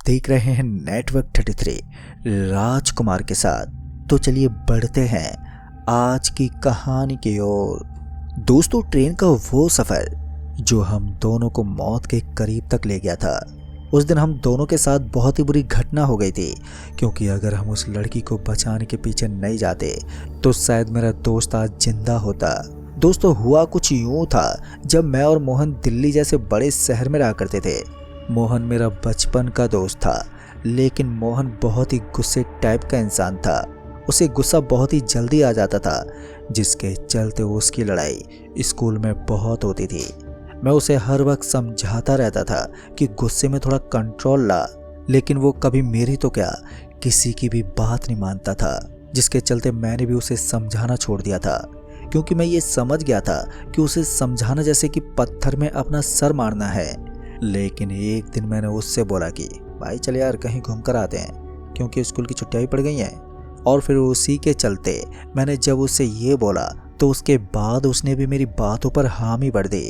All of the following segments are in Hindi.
देख रहे हैं नेटवर्क 33 राजकुमार के साथ। तो चलिए बढ़ते हैं आज की कहानी की ओर। दोस्तों, ट्रेन का वो सफ़र जो हम दोनों को मौत के करीब तक ले गया था, उस दिन हम दोनों के साथ बहुत ही बुरी घटना हो गई थी। क्योंकि अगर हम उस लड़की को बचाने के पीछे नहीं जाते तो शायद मेरा दोस्त आज जिंदा होता। दोस्तों, हुआ कुछ यूं था। जब मैं और मोहन दिल्ली जैसे बड़े शहर में रहा करते थे। मोहन मेरा बचपन का दोस्त था, लेकिन मोहन बहुत ही गुस्से टाइप का इंसान था। उसे गुस्सा बहुत ही जल्दी आ जाता था, जिसके चलते उसकी लड़ाई स्कूल में बहुत होती थी। मैं उसे हर वक्त समझाता रहता था कि गुस्से में थोड़ा कंट्रोल ला, लेकिन वो कभी मेरी तो क्या किसी की भी बात नहीं मानता था। जिसके चलते मैंने भी उसे समझाना छोड़ दिया था, क्योंकि मैं ये समझ गया था कि उसे समझाना जैसे कि पत्थर में अपना सर मारना है। लेकिन एक दिन मैंने उससे बोला कि भाई चल यार कहीं घूम कर आते हैं, क्योंकि स्कूल की छुट्टियां भी पड़ गई हैं। और फिर उसी के चलते मैंने जब उससे ये बोला तो उसके बाद उसने भी मेरी बातों पर हामी भर दी।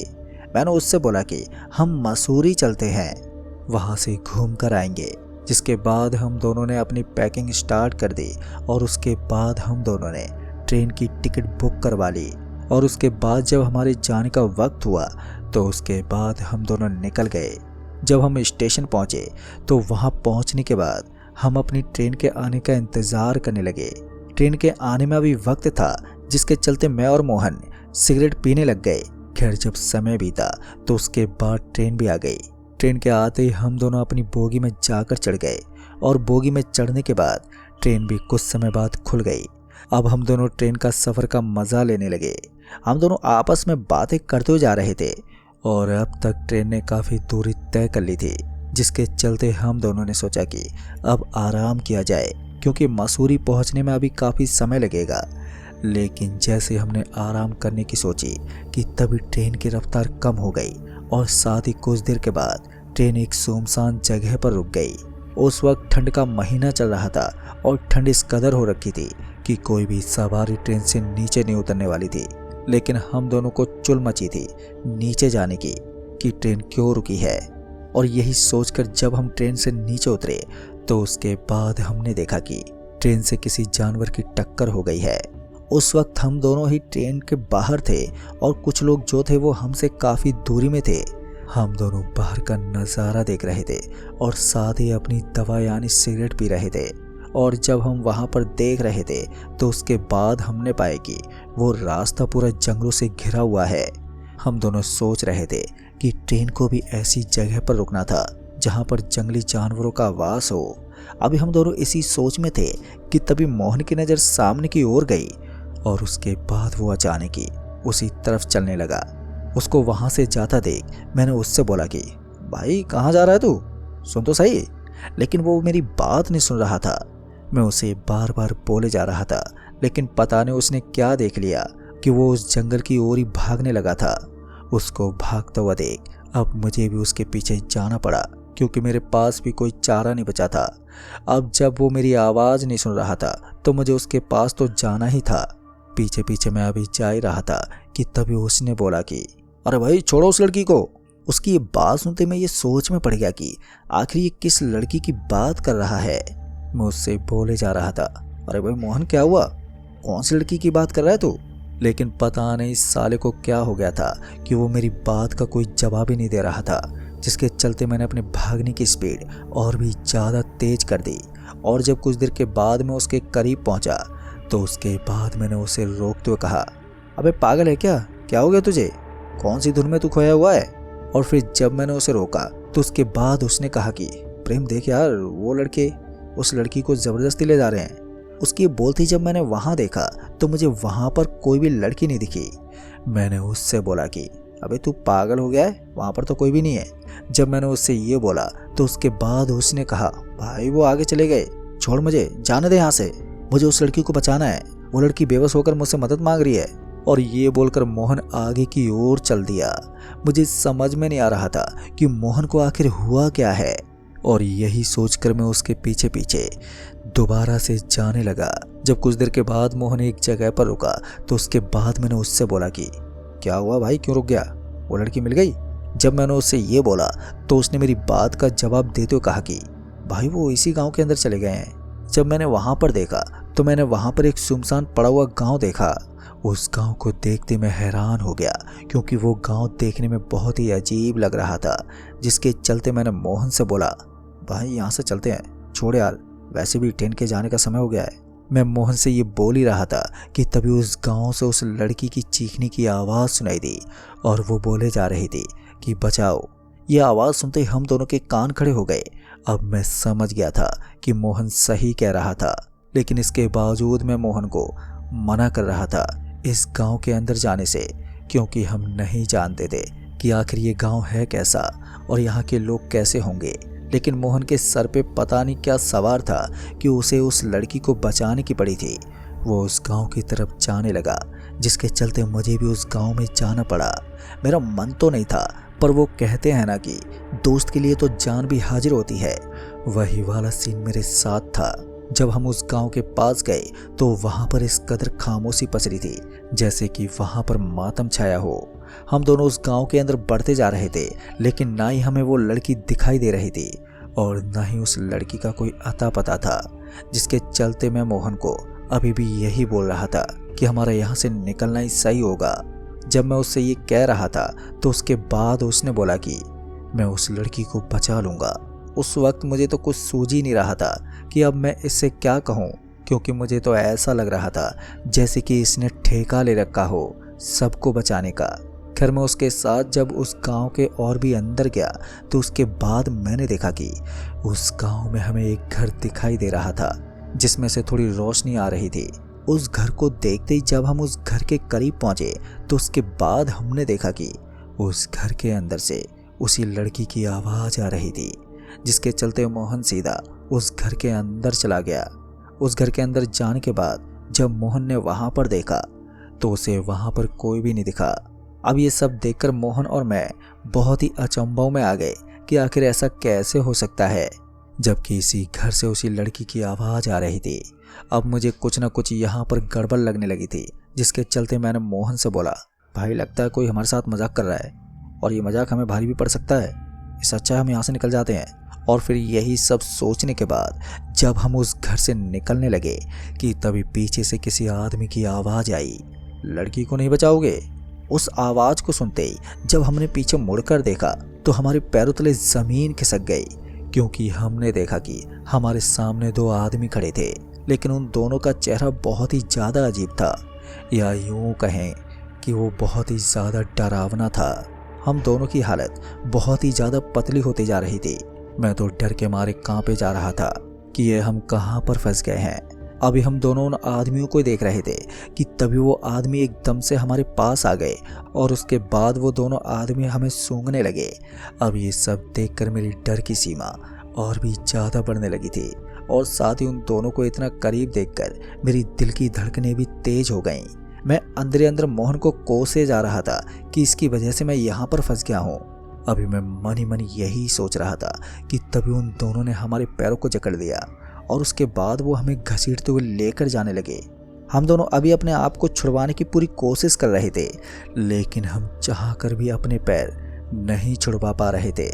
मैंने उससे बोला कि हम मसूरी चलते हैं, वहाँ से घूम कर आएंगे। जिसके बाद हम दोनों ने अपनी पैकिंग स्टार्ट कर दी और उसके बाद हम दोनों ने ट्रेन की टिकट बुक करवा ली। और उसके बाद जब हमारे जाने का वक्त हुआ तो उसके बाद हम दोनों निकल गए। जब हम स्टेशन पहुंचे तो वहां पहुंचने के बाद हम अपनी ट्रेन के आने का इंतज़ार करने लगे। ट्रेन के आने में अभी वक्त था, जिसके चलते मैं और मोहन सिगरेट पीने लग गए। खैर, जब समय बीता तो उसके बाद ट्रेन भी आ गई। ट्रेन के आते ही हम दोनों अपनी बोगी में जाकर चढ़ गए और बोगी में चढ़ने के बाद ट्रेन भी कुछ समय बाद खुल गई। अब हम दोनों ट्रेन का सफ़र का मज़ा लेने लगे। हम दोनों आपस में बातें करते हुए जा रहे थे और अब तक ट्रेन ने काफ़ी दूरी तय कर ली थी, जिसके चलते हम दोनों ने सोचा कि अब आराम किया जाए, क्योंकि मसूरी पहुंचने में अभी काफ़ी समय लगेगा। लेकिन जैसे हमने आराम करने की सोची कि तभी ट्रेन की रफ्तार कम हो गई और साथ ही कुछ देर के बाद ट्रेन एक सुनसान जगह पर रुक गई। उस वक्त ठंड का महीना चल रहा था और ठंड इस कदर हो रखी थी कि कोई भी सवारी ट्रेन से नीचे नहीं उतरने वाली थी। लेकिन हम दोनों को चुल मची थी नीचे जाने की कि ट्रेन क्यों रुकी है। और यही सोचकर जब हम ट्रेन से नीचे उतरे तो उसके बाद हमने देखा कि ट्रेन से किसी जानवर की टक्कर हो गई है। उस वक्त हम दोनों ही ट्रेन के बाहर थे और कुछ लोग जो थे वो हमसे काफ़ी दूरी में थे। हम दोनों बाहर का नज़ारा देख रहे थे और साथ ही अपनी दवा यानी सिगरेट पी रहे थे। और जब हम वहाँ पर देख रहे थे तो उसके बाद हमने पाया कि वो रास्ता पूरा जंगलों से घिरा हुआ है। हम दोनों सोच रहे थे कि ट्रेन को भी ऐसी जगह पर रुकना था जहाँ पर जंगली जानवरों का वास हो। अभी हम दोनों इसी सोच में थे कि तभी मोहन की नज़र सामने की ओर गई और उसके बाद वो अचानक ही उसी तरफ चलने लगा। उसको वहाँ से जाता देख मैंने उससे बोला कि भाई कहाँ जा रहा है तू, सुन तो सही। लेकिन वो मेरी बात नहीं सुन रहा था। मैं उसे बार बार बोले जा रहा था, लेकिन पता नहीं उसने क्या देख लिया कि वो उस जंगल की ओर ही भागने लगा था। उसको भागता हुआ देख अब मुझे भी उसके पीछे जाना पड़ा, क्योंकि मेरे पास भी कोई चारा नहीं बचा था। अब जब वो मेरी आवाज़ नहीं सुन रहा था तो मुझे उसके पास तो जाना ही था। पीछे पीछे मैं अभी जा ही रहा था कि तभी उसने बोला कि अरे भाई छोड़ो उस लड़की को। उसकी ये बात सुनते मैं ये सोच में पड़ गया कि आखिर ये किस लड़की की बात कर रहा है। मैं उससे बोले जा रहा था, अरे भाई मोहन क्या हुआ, कौन सी लड़की की बात कर रहा है तू। लेकिन पता नहीं इस साले को क्या हो गया था कि वो मेरी बात का कोई जवाब ही नहीं दे रहा था, जिसके चलते मैंने अपने भागने की स्पीड और भी ज़्यादा तेज कर दी। और जब कुछ देर के बाद मैं उसके करीब पहुंचा तो उसके बाद मैंने उसे रोकते हुए कहा, अबे पागल है क्या हो गया तुझे, कौन सी धुन में तू खोया हुआ है। और फिर जब मैंने उसे रोका तो उसके बाद उसने कहा कि प्रेम देख यार, वो लड़के उस लड़की को ज़बरदस्ती ले जा रहे हैं। उसकी बोलती जब मैंने वहाँ देखा तो मुझे वहाँ पर कोई भी लड़की नहीं दिखी। मैंने उससे बोला कि अबे तू पागल हो गया है, वहाँ पर तो कोई भी नहीं है। जब मैंने उससे ये बोला तो उसके बाद उसने कहा, भाई वो आगे चले गए, छोड़ मुझे, जाने दे यहाँ से, मुझे उस लड़की को बचाना है, वो लड़की बेबस होकर मुझसे मदद मांग रही है। और ये बोलकर मोहन आगे की ओर चल दिया। मुझे समझ में नहीं आ रहा था कि मोहन को आखिर हुआ क्या है। और यही सोचकर मैं उसके पीछे पीछे दोबारा से जाने लगा। जब कुछ देर के बाद मोहन एक जगह पर रुका तो उसके बाद मैंने उससे बोला कि क्या हुआ भाई, क्यों रुक गया, वो लड़की मिल गई। जब मैंने उससे ये बोला तो उसने मेरी बात का जवाब देते हुए कहा कि भाई वो इसी गांव के अंदर चले गए हैं। जब मैंने वहां पर देखा तो मैंने वहां पर एक सुनसान पड़ा हुआ गांव देखा। उस गांव को देखते मैं हैरान हो गया, क्योंकि वो गांव देखने में बहुत ही अजीब लग रहा था। जिसके चलते मैंने मोहन से बोला, भाई यहाँ से चलते हैं, छोड़ यार, वैसे भी ट्रेन के जाने का समय हो गया है। मैं मोहन से ये बोल ही रहा था कि तभी उस गांव से उस लड़की की चीखने की आवाज़ सुनाई दी और वो बोले जा रही थी कि बचाओ। ये आवाज़ सुनते ही हम दोनों के कान खड़े हो गए। अब मैं समझ गया था कि मोहन सही कह रहा था, लेकिन इसके बावजूद मैं मोहन को मना कर रहा था इस गांव के अंदर जाने से, क्योंकि हम नहीं जानते थे कि आखिर ये गांव है कैसा और यहाँ के लोग कैसे होंगे। लेकिन मोहन के सर पे पता नहीं क्या सवार था कि उसे उस लड़की को बचाने की पड़ी थी। वो उस गांव की तरफ जाने लगा, जिसके चलते मुझे भी उस गांव में जाना पड़ा। मेरा मन तो नहीं था, पर वो कहते हैं ना कि दोस्त के लिए तो जान भी हाजिर होती है। वही वाला सीन मेरे साथ था। जब हम उस गांव के पास गए तो वहां पर इस कदर खामोशी पसरी थी जैसे कि वहां पर मातम छाया हो। हम दोनों उस गांव के अंदर बढ़ते जा रहे थे, लेकिन ना ही हमें वो लड़की दिखाई दे रही थी और ना ही उस लड़की का कोई अता पता था। जिसके चलते मैं मोहन को अभी भी यही बोल रहा था कि हमारा यहाँ से निकलना ही सही होगा। जब मैं उससे ये कह रहा था तो उसके बाद उसने बोला कि मैं उस लड़की को बचा लूँगा। उस वक्त मुझे तो कुछ सूझ ही नहीं रहा था कि अब मैं इससे क्या कहूँ, क्योंकि मुझे तो ऐसा लग रहा था जैसे कि इसने ठेका ले रखा हो सबको बचाने का। खैर मैं उसके साथ जब उस गांव के और भी अंदर गया तो उसके बाद मैंने देखा कि उस गांव में हमें एक घर दिखाई दे रहा था जिसमें से थोड़ी रोशनी आ रही थी। उस घर को देखते ही जब हम उस घर के करीब पहुंचे तो उसके बाद हमने देखा कि उस घर के अंदर से उसी लड़की की आवाज़ आ रही थी। जिसके चलते मोहन सीधा उस घर के अंदर चला गया। उस घर के अंदर जाने के बाद जब मोहन ने वहां पर देखा तो उसे वहां पर कोई भी नहीं दिखा। अब ये सब देखकर मोहन और मैं बहुत ही अचंभों में आ गए कि आखिर ऐसा कैसे हो सकता है, जबकि इसी घर से उसी लड़की की आवाज़ आ रही थी। अब मुझे कुछ ना कुछ यहाँ पर गड़बड़ लगने लगी थी, जिसके चलते मैंने मोहन से बोला, भाई लगता है कोई हमारे साथ मजाक कर रहा है और ये मजाक हमें भारी भी पड़ सकता है। इससे अच्छा हम यहाँ से निकल जाते हैं। और फिर यही सब सोचने के बाद जब हम उस घर से निकलने लगे कि तभी पीछे से किसी आदमी की आवाज़ आई, लड़की को नहीं बचाओगे? उस आवाज़ को सुनते ही जब हमने पीछे मुड़कर देखा तो हमारे पैरों तले ज़मीन खिसक गई, क्योंकि हमने देखा कि हमारे सामने दो आदमी खड़े थे, लेकिन उन दोनों का चेहरा बहुत ही ज़्यादा अजीब था, या यूँ कहें कि वो बहुत ही ज़्यादा डरावना था। हम दोनों की हालत बहुत ही ज़्यादा पतली होती जा रही थी। मैं तो डर के मारे कांपे जा रहा था कि ये हम कहाँ पर फंस गए हैं। अभी हम दोनों उन आदमियों को देख रहे थे कि तभी वो आदमी एकदम से हमारे पास आ गए और उसके बाद वो दोनों आदमी हमें सूंघने लगे। अब ये सब देखकर मेरी डर की सीमा और भी ज़्यादा बढ़ने लगी थी और साथ ही उन दोनों को इतना करीब देखकर मेरी दिल की धड़कनें भी तेज हो गईं। मैं अंदर अंदर मोहन को कोसे जा रहा था कि इसकी वजह से मैं यहाँ पर फंस गया हूँ। अभी मैं मन ही मन यही सोच रहा था कि तभी उन दोनों ने हमारे पैरों को जकड़ लिया और उसके बाद वो हमें घसीटते हुए लेकर जाने लगे। हम दोनों अभी अपने आप को छुड़वाने की पूरी कोशिश कर रहे थे, लेकिन हम चाहकर भी अपने पैर नहीं छुड़वा पा रहे थे।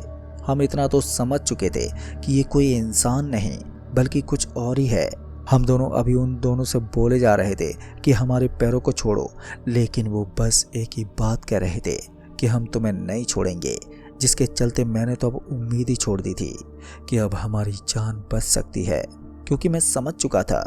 हम इतना तो समझ चुके थे कि ये कोई इंसान नहीं बल्कि कुछ और ही है। हम दोनों अभी उन दोनों से बोले जा रहे थे कि हमारे पैरों को छोड़ो, लेकिन वो बस एक ही बात कह रहे थे कि हम तुम्हें नहीं छोड़ेंगे। जिसके चलते मैंने तो अब उम्मीद ही छोड़ दी थी कि अब हमारी जान बच सकती है, क्योंकि मैं समझ चुका था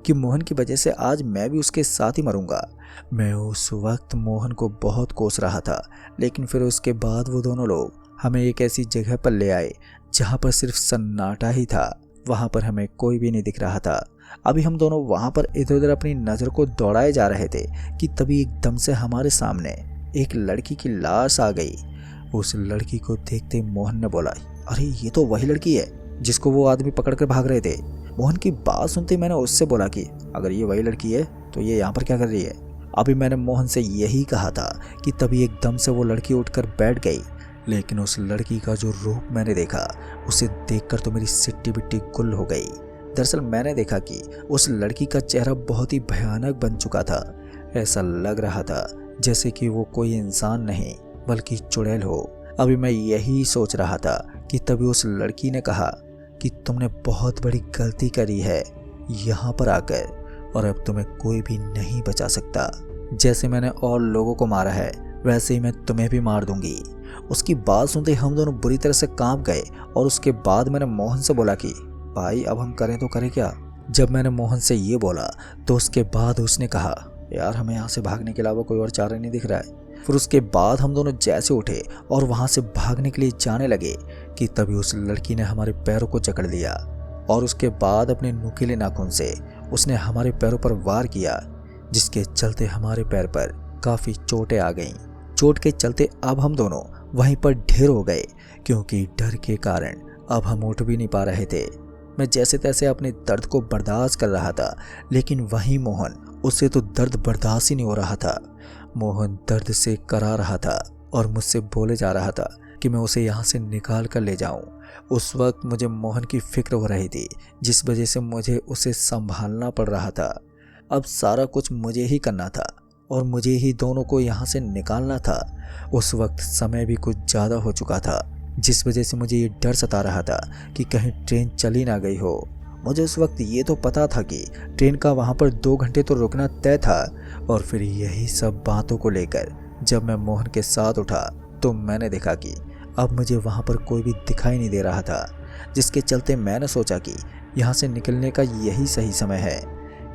कि मोहन की वजह से आज मैं भी उसके साथ ही मरूंगा। मैं उस वक्त मोहन को बहुत कोस रहा था, लेकिन फिर उसके बाद वो दोनों लोग हमें एक ऐसी जगह पर ले आए जहाँ पर सिर्फ सन्नाटा ही था। वहाँ पर हमें कोई भी नहीं दिख रहा था। अभी हम दोनों वहाँ पर इधर उधर अपनी नज़र को दौड़ाए जा रहे थे कि तभी एकदम से हमारे सामने एक लड़की की लाश आ गई। उस लड़की को देखते मोहन ने बोला, अरे ये तो वही लड़की है जिसको वो आदमी पकड़ कर भाग रहे थे। मोहन की बात सुनते मैंने उससे बोला कि अगर ये वही लड़की है तो ये यहाँ पर क्या कर रही है। अभी मैंने मोहन से यही कहा था कि तभी एकदम से वो लड़की उठकर बैठ गई, लेकिन उस लड़की का जो रूप मैंने देखा उसे देखकर तो मेरी सिट्टी बिट्टी गुल हो गई। दरअसल मैंने देखा कि उस लड़की का चेहरा बहुत ही भयानक बन चुका था। ऐसा लग रहा था जैसे कि वो कोई इंसान नहीं बल्कि चुड़ैल हो। अभी मैं यही सोच रहा था कि तभी उस लड़की ने कहा कि तुमने बहुत बड़ी गलती करी है यहाँ पर आकर, और अब तुम्हें कोई भी नहीं बचा सकता। जैसे मैंने और लोगों को मारा है वैसे ही मैं तुम्हें भी मार दूंगी। उसकी बात सुनते ही हम दोनों बुरी तरह से कांप गए और उसके बाद मैंने मोहन से बोला कि भाई अब हम करें तो करें क्या। जब मैंने मोहन से ये बोला तो उसके बाद उसने कहा यार हमें यहाँ से भागने के अलावा कोई और चारा नहीं दिख रहा है। फिर उसके बाद हम दोनों जैसे उठे और वहाँ से भागने के लिए जाने लगे कि तभी उस लड़की ने हमारे पैरों को जकड़ लिया और उसके बाद अपने नुकीले नाखून से उसने हमारे पैरों पर वार किया, जिसके चलते हमारे पैर पर काफ़ी चोटें आ गईं। चोट के चलते अब हम दोनों वहीं पर ढेर हो गए, क्योंकि डर के कारण अब हम उठ भी नहीं पा रहे थे। मैं जैसे तैसे अपने दर्द को बर्दाश्त कर रहा था, लेकिन वहीं मोहन, उससे तो दर्द बर्दाश्त ही नहीं हो रहा था। मोहन दर्द से करा रहा था और मुझसे बोले जा रहा था कि मैं उसे यहाँ से निकाल कर ले जाऊँ। उस वक्त मुझे मोहन की फिक्र हो रही थी, जिस वजह से मुझे उसे संभालना पड़ रहा था। अब सारा कुछ मुझे ही करना था और मुझे ही दोनों को यहाँ से निकालना था। उस वक्त समय भी कुछ ज़्यादा हो चुका था, जिस वजह से मुझे ये डर सता रहा था कि कहीं ट्रेन चली ना गई हो। मुझे उस वक्त ये तो पता था कि ट्रेन का वहाँ पर 2 घंटे तो रुकना तय था। और फिर यही सब बातों को लेकर जब मैं मोहन के साथ उठा तो मैंने देखा कि अब मुझे वहाँ पर कोई भी दिखाई नहीं दे रहा था, जिसके चलते मैंने सोचा कि यहाँ से निकलने का यही सही समय है,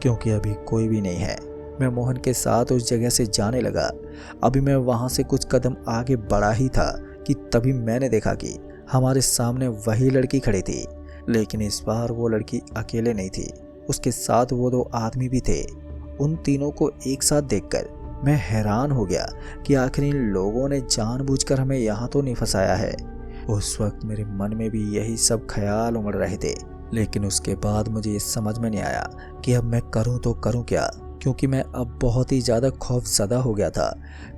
क्योंकि अभी कोई भी नहीं है। मैं मोहन के साथ उस जगह से जाने लगा। अभी मैं वहाँ से कुछ कदम आगे बढ़ा ही था कि तभी मैंने देखा कि हमारे सामने वही लड़की खड़ी थी, लेकिन इस बार वो लड़की अकेले नहीं थी, उसके साथ वो 2 आदमी भी थे। उन तीनों को एक साथ देखकर मैं हैरान हो गया कि आखिर इन लोगों ने जानबूझकर हमें यहाँ तो नहीं फंसाया है। उस वक्त मेरे मन में भी यही सब ख्याल उमड़ रहे थे, लेकिन उसके बाद मुझे ये समझ में नहीं आया कि अब मैं करूँ तो करूँ क्या, क्योंकि मैं अब बहुत ही ज़्यादा खौफज़दा हो गया था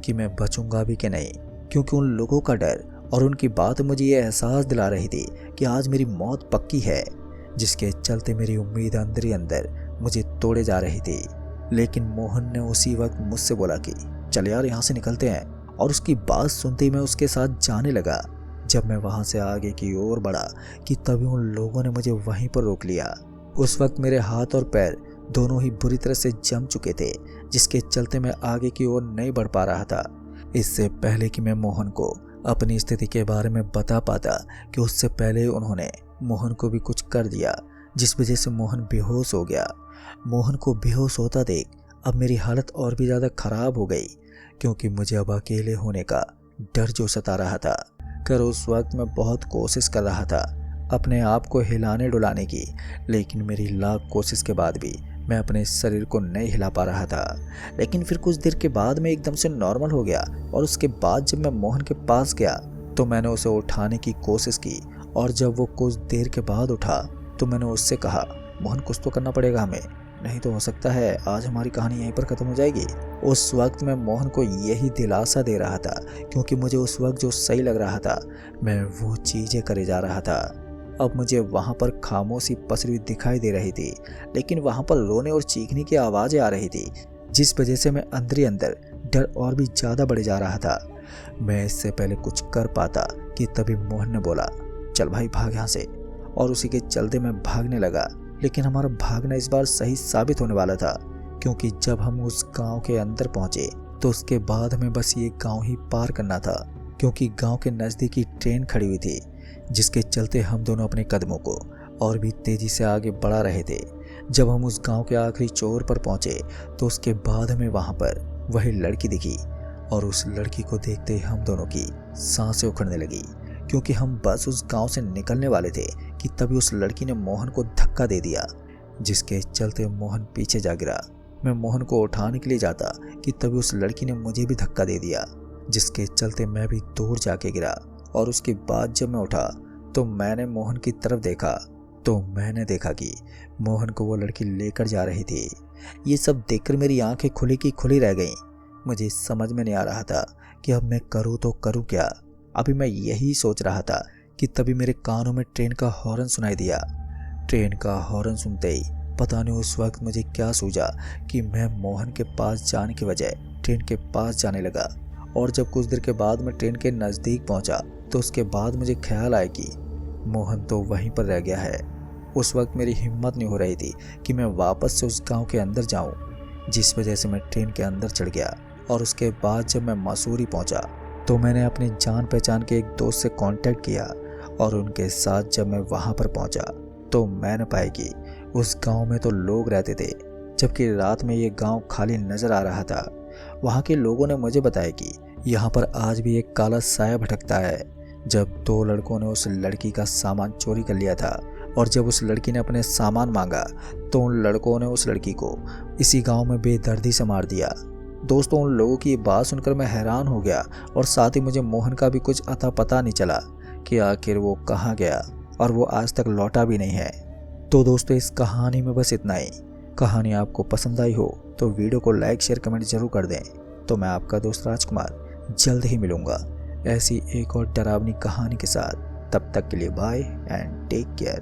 कि मैं बचूंगा भी कि नहीं, क्योंकि उन लोगों का डर और उनकी बात मुझे ये एहसास दिला रही थी कि आज मेरी मौत पक्की है, जिसके चलते मेरी उम्मीद अंदर ही अंदर मुझे तोड़े जा रही थी। लेकिन मोहन ने उसी वक्त मुझसे बोला कि चल यार यहाँ से निकलते हैं, और उसकी बात सुनते ही मैं उसके साथ जाने लगा। जब मैं वहाँ से आगे की ओर बढ़ा कि तभी उन लोगों ने मुझे वहीं पर रोक लिया। उस वक्त मेरे हाथ और पैर दोनों ही बुरी तरह से जम चुके थे, जिसके चलते मैं आगे की ओर नहीं बढ़ पा रहा था। इससे पहले कि मैं मोहन को अपनी स्थिति के बारे में बता पाता कि उससे पहले उन्होंने मोहन को भी कुछ कर दिया, जिस वजह से मोहन बेहोश हो गया। मोहन को बेहोश होता देख अब मेरी हालत और भी ज़्यादा ख़राब हो गई, क्योंकि मुझे अब अकेले होने का डर जो सता रहा था। उस वक्त मैं बहुत कोशिश कर रहा था अपने आप को हिलाने डुलाने की, लेकिन मेरी लाख कोशिश के बाद भी मैं अपने शरीर को नहीं हिला पा रहा था। लेकिन फिर कुछ देर के बाद मैं एकदम से नॉर्मल हो गया, और उसके बाद जब मैं मोहन के पास गया तो मैंने उसे उठाने की कोशिश की, और जब वो कुछ देर के बाद उठा तो मैंने उससे कहा मोहन कुछ तो करना पड़ेगा हमें, नहीं तो हो सकता है आज हमारी कहानी यहीं पर ख़त्म हो जाएगी। उस वक्त मैं मोहन को यही दिलासा दे रहा था, क्योंकि मुझे उस वक्त जो सही लग रहा था मैं वो चीज़ें करे जा रहा था। अब मुझे वहाँ पर खामोशी पसरी दिखाई दे रही थी, लेकिन वहाँ पर रोने और चीखने की आवाज़ें आ रही थी, जिस वजह से मैं अंदर ही अंदर डर और भी ज़्यादा बढ़ जा रहा था। मैं इससे पहले कुछ कर पाता कि तभी मोहन ने बोला चल भाई भाग यहाँ से, और उसी के चलते मैं भागने लगा। लेकिन हमारा भागना इस बार सही साबित होने वाला था, क्योंकि जब हम उस गांव के अंदर पहुंचे तो उसके बाद हमें बस ये गांव ही पार करना था, क्योंकि गांव के नज़दीक ही ट्रेन खड़ी हुई थी, जिसके चलते हम दोनों अपने कदमों को और भी तेज़ी से आगे बढ़ा रहे थे। जब हम उस गांव के आखिरी छोर पर पहुंचे तो उसके बाद हमें वहां पर वही लड़की दिखी, और उस लड़की को देखते ही हम दोनों की सांसें उखड़ने लगी, क्योंकि हम बस उस गांव से निकलने वाले थे कि तभी उस लड़की ने मोहन को धक्का दे दिया, जिसके चलते मोहन पीछे जा गिरा। मैं मोहन को उठाने के लिए जाता कि तभी उस लड़की ने मुझे भी धक्का दे दिया, जिसके चलते मैं भी दूर जाके गिरा। और उसके बाद जब मैं उठा तो मैंने मोहन की तरफ देखा तो मैंने देखा कि मोहन को वो लड़की लेकर जा रही थी। ये सब देखकर मेरी आंखें खुली की खुली रह गईं। मुझे समझ में नहीं आ रहा था कि अब मैं करूँ तो करूँ क्या। अभी मैं यही सोच रहा था कि तभी मेरे कानों में ट्रेन का हॉर्न सुनाई दिया। ट्रेन का हॉर्न सुनते ही पता नहीं उस वक्त मुझे क्या सूझा कि मैं मोहन के पास जाने के बजाय ट्रेन के पास जाने लगा। और जब कुछ देर के बाद मैं ट्रेन के नज़दीक पहुंचा तो उसके बाद मुझे ख्याल आया कि मोहन तो वहीं पर रह गया है। उस वक्त मेरी हिम्मत नहीं हो रही थी कि मैं वापस से उस गांव के अंदर जाऊं, जिस वजह से मैं ट्रेन के अंदर चढ़ गया। और उसके बाद जब मैं मसूरी पहुंचा तो मैंने अपनी जान पहचान के एक दोस्त से कांटेक्ट किया, और उनके साथ जब मैं वहां पर पहुंचा तो मैंने पाया कि उस गांव में तो लोग रहते थे, जबकि रात में ये गांव खाली नजर आ रहा था। वहां के लोगों ने मुझे बताया कि यहाँ पर आज भी एक काला साया भटकता है। जब 2 लड़कों ने उस लड़की का सामान चोरी कर लिया था, और जब उस लड़की ने अपने सामान मांगा तो उन लड़कों ने उस लड़की को इसी गांव में बेदर्दी से मार दिया। दोस्तों, उन लोगों की ये बात सुनकर मैं हैरान हो गया, और साथ ही मुझे मोहन का भी कुछ अता पता नहीं चला कि आखिर वो कहाँ गया, और वो आज तक लौटा भी नहीं है। तो दोस्तों, इस कहानी में बस इतना ही। कहानी आपको पसंद आई हो तो वीडियो को लाइक शेयर कमेंट जरूर कर दें। तो मैं आपका दोस्त राजकुमार जल्द ही मिलूंगा ऐसी एक और डरावनी कहानी के साथ। तब तक के लिए बाय एंड टेक केयर।